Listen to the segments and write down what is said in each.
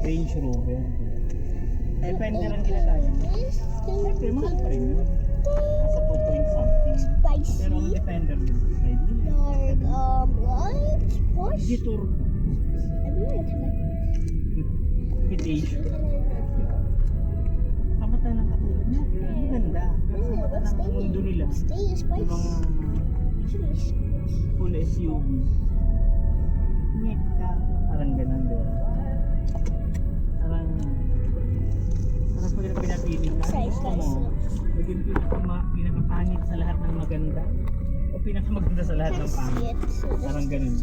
Range Rover. Defender ang ginagaya mo. Siyempre, mahal pa rin yun. Nasa 2 point something. Pero ang Defender mo, 5 million. G-Tour. Invitation. Samata lang katulad mo. Maganda. Samata ng mundo nila. Yung mga full SUV. Net ka. Parang ganun din. Parang pag pinapili ka, gusto mo maging pinakapangit sa lahat ng maganda o pinakamaganda sa lahat ng pangit. Parang ganun.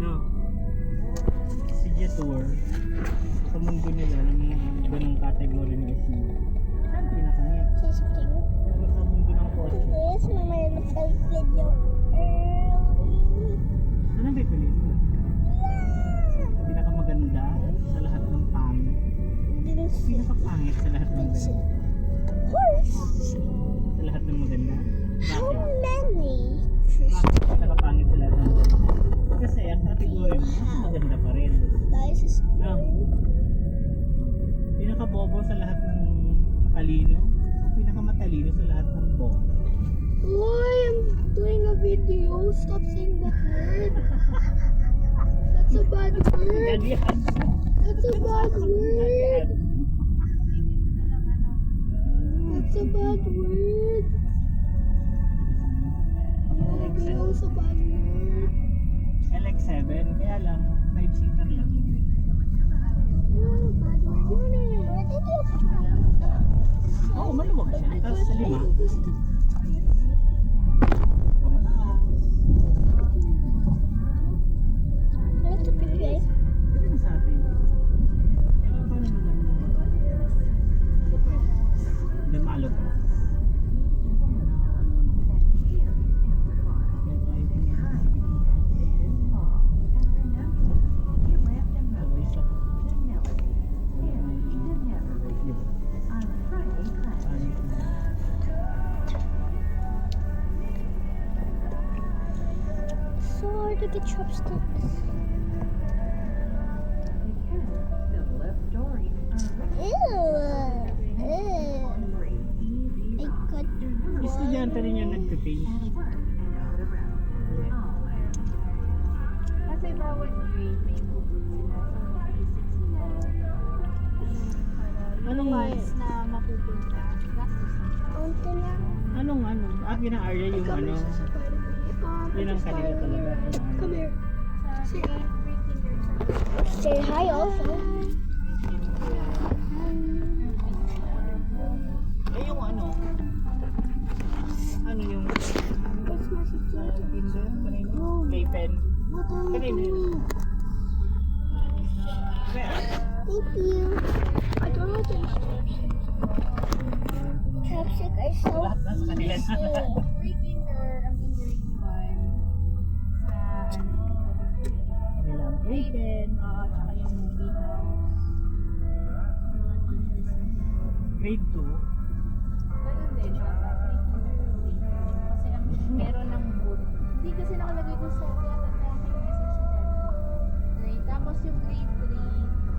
No? Si Jetour sa mundo nila ng mga ganung category ng SUV. Saan pinakangit? Pero sa mundo ng kotse. Ano ba piliin mo? Pinakamaganda sa lahat ng pangit. Pinakapangit sa lahat ng maganda. Sa lahat ng maganda. Bakit? Bakit pinakapangit sa lahat ng maganda? Kasi ang category mo, maganda pa rin. No? Pinakabobo sa lahat ng matalino o pinakamatalino sa lahat ng bobo. Why? I'm doing a video. Stop saying that word. That's a bad word. Ganyan. That's a bad word. That's a bad word. Video's a bad word. LX7, kaya lang 5-seater lang. Bad word. Oo, maluwag siya. Tapos sa 5. Ganun sa atin. Pero paano naman lumalo ka? So hard to get chopsticks. Estudyante rin yung nagpipage. Kasi bawat grade may bukod sila. Anong Once na mapupunta, gastos na. Anong akin ang area yung yun ang kanila talaga. Come here. Sa freaking years. Say hi also. Eh yung yung Tinder kanina? Playpen. Kanina yun. Thank you. I don't know the chopstick are so Lahat nasa kanila na. Freaking ang English one. Sa Kanila ang playpen. tsaka yung movie house. Grade 2. Ganun din siya. Kasi ang meron ng boot. Hindi kasi nakalagay ko sa yata na message nila. Grade. Tapos yung grade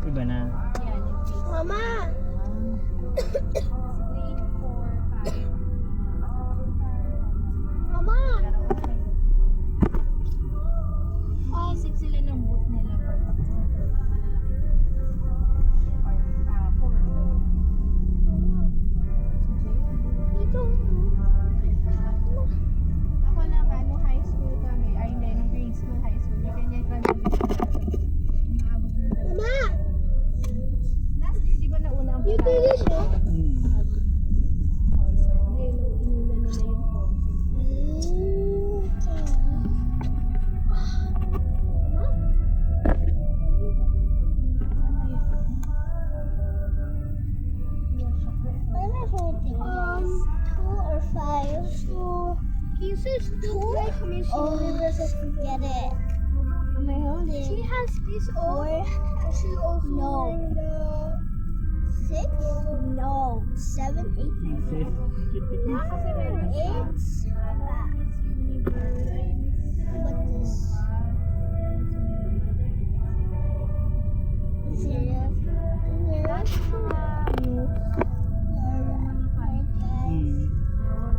3, Iba na. yan yung face. Mama. Grade 4, 5. Mama. Isip sila ng boot nila. Or 4. Ito. Ako naman, nung high school kami, ay hindi, nung grade school, high school, may ganyan kami. Mama. Last year, di ba nauna ang You do this, huh? Ngayon, inuna nila yung phone. What am I holding? 2 or 5. So, can you say 2? Oh, get it. Am I holding? She has this all. She also no. 6? No. 7, 8, 9, 10. Kasi meron siya. 8. Miss Universe, ay Miss What this? mushroom.